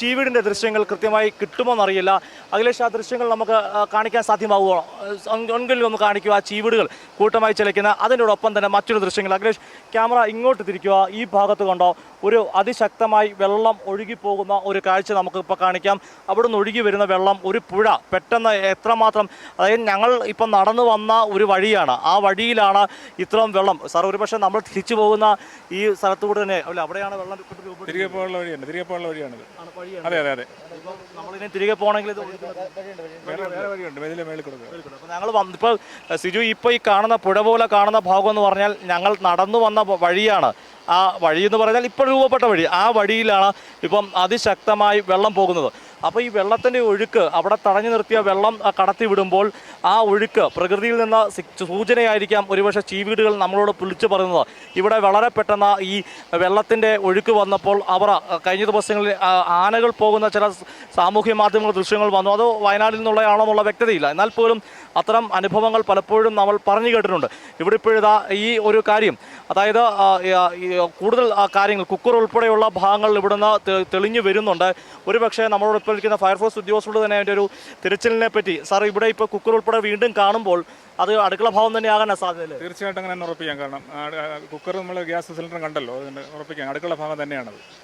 ചീവീടിൻ്റെ ദൃശ്യങ്ങൾ കൃത്യമായി കിട്ടുമോയെന്നറിയില്ല. അഖിലേഷ്, ആ ദൃശ്യങ്ങൾ നമുക്ക് കാണിക്കാൻ സാധ്യമാവുമോ? ഒന്നെങ്കിലും ഒന്ന് കാണിക്കുക. ആ ചീവീടുകൾ കൂട്ടമായി ചിലയ്ക്കുന്ന അതിനോടൊപ്പം തന്നെ മറ്റൊരു ദൃശ്യങ്ങൾ. അഖിലേഷ്, ക്യാമറ ഇങ്ങോട്ട് തിരിക്കുക. ഈ ഭാഗത്ത് കണ്ടോ ഒരു അതിശക്തമായി വെള്ളം ഒഴുകിപ്പോകുന്ന ഒരു കാഴ്ച നമുക്ക് ഇപ്പോൾ കാണിക്കാം. അവിടുന്ന് ഒഴുകി വരുന്ന വെള്ളം, ഒരു പുഴ പെട്ടെന്ന് എത്രമാത്രം, അതായത് ഞങ്ങൾ ഇപ്പം നടന്നു വന്ന ഒരു വഴിയാണ്, ആ വഴിയിലാണ് ഇത്രയും വെള്ളം. സാർ, ഒരു പക്ഷേ നമ്മൾ തിരിച്ചു പോകുന്ന ഈ സ്ഥലത്തുകൂടെ തന്നെ അല്ല, അവിടെയാണ് വെള്ളം തിരികെ പോകാനുള്ള വഴിയാണിത്. അതെ അതെ അതെ. നമ്മളിനി തിരികെ പോകണമെങ്കിൽ വേറെ വഴിയുണ്ട്, മേളിൽ കൊടുക്കുക. അപ്പോൾ ഞങ്ങൾ ഇപ്പോൾ സിജു, ഇപ്പോൾ ഈ കാണുന്ന പുഴ പോലെ കാണുന്ന ഭാഗം എന്ന് പറഞ്ഞാൽ ഞങ്ങൾ നടന്നു വന്ന വഴിയാണ്. ആ വഴി എന്ന് പറഞ്ഞാൽ ഇപ്പോൾ രൂപപ്പെട്ട വഴി, ആ വഴിയിലാണ് ഇപ്പം അതിശക്തമായി വെള്ളം പോകുന്നത്. അപ്പോൾ ഈ വെള്ളത്തിൻ്റെ ഒഴുക്ക്, അവിടെ തടഞ്ഞു നിർത്തിയ വെള്ളം കടത്തി വിടുമ്പോൾ ആ ഒഴുക്ക് പ്രകൃതിയിൽ നിന്ന് സൂചനയായിരിക്കാം ഒരുപക്ഷെ ചീവീടുകൾ നമ്മളോട് വിളിച്ചു പറയുന്നത്. ഇവിടെ വളരെ പെട്ടെന്ന് ഈ വെള്ളത്തിൻ്റെ ഒഴുക്ക് വന്നപ്പോൾ അവർ കഴിഞ്ഞ ദിവസങ്ങളിൽ ആനകൾ പോകുന്ന ചില സാമൂഹ്യ മാധ്യമങ്ങൾ ദൃശ്യങ്ങൾ വന്നു. അത് വയനാട്ടിൽ നിന്നുള്ളതാണോ എന്നുള്ള വ്യക്തതയില്ല. എന്നാൽ പോലും അത്തരം അനുഭവങ്ങൾ പലപ്പോഴും നമ്മൾ പറഞ്ഞു കേട്ടിട്ടുണ്ട്. ഇവിടെ ഇപ്പോഴിതാ ഈ ഒരു കാര്യം, അതായത് കൂടുതൽ കാര്യങ്ങൾ കുക്കർ ഉൾപ്പെടെയുള്ള ഭാഗങ്ങൾ ഇവിടുന്ന് തെളിഞ്ഞു വരുന്നുണ്ട്. ഒരുപക്ഷെ നമ്മളോട് ഇപ്പോൾ ഇരിക്കുന്ന ഫയർഫോഴ്സ് ഉദ്യോഗസ്ഥരോട് തന്നെ അതിൻ്റെ ഒരു തിരച്ചിലിനെ പറ്റി, സാർ, ഇവിടെ ഇപ്പോൾ കുക്കർ ഉൾപ്പെടെ വീണ്ടും കാണുമ്പോൾ അത് അടുക്കള ഭാഗം തന്നെ ആകാനാണ് സാധ്യത? തീർച്ചയായിട്ടും അങ്ങനെ തന്നെ ഉറപ്പിക്കാം. കാരണം കുക്കർ നമ്മൾ ഗ്യാസ് സിലിണ്ടർ കണ്ടല്ലോ, അതുകൊണ്ട് ഉറപ്പിക്കാം അടുക്കള ഭാഗം തന്നെയാണത്.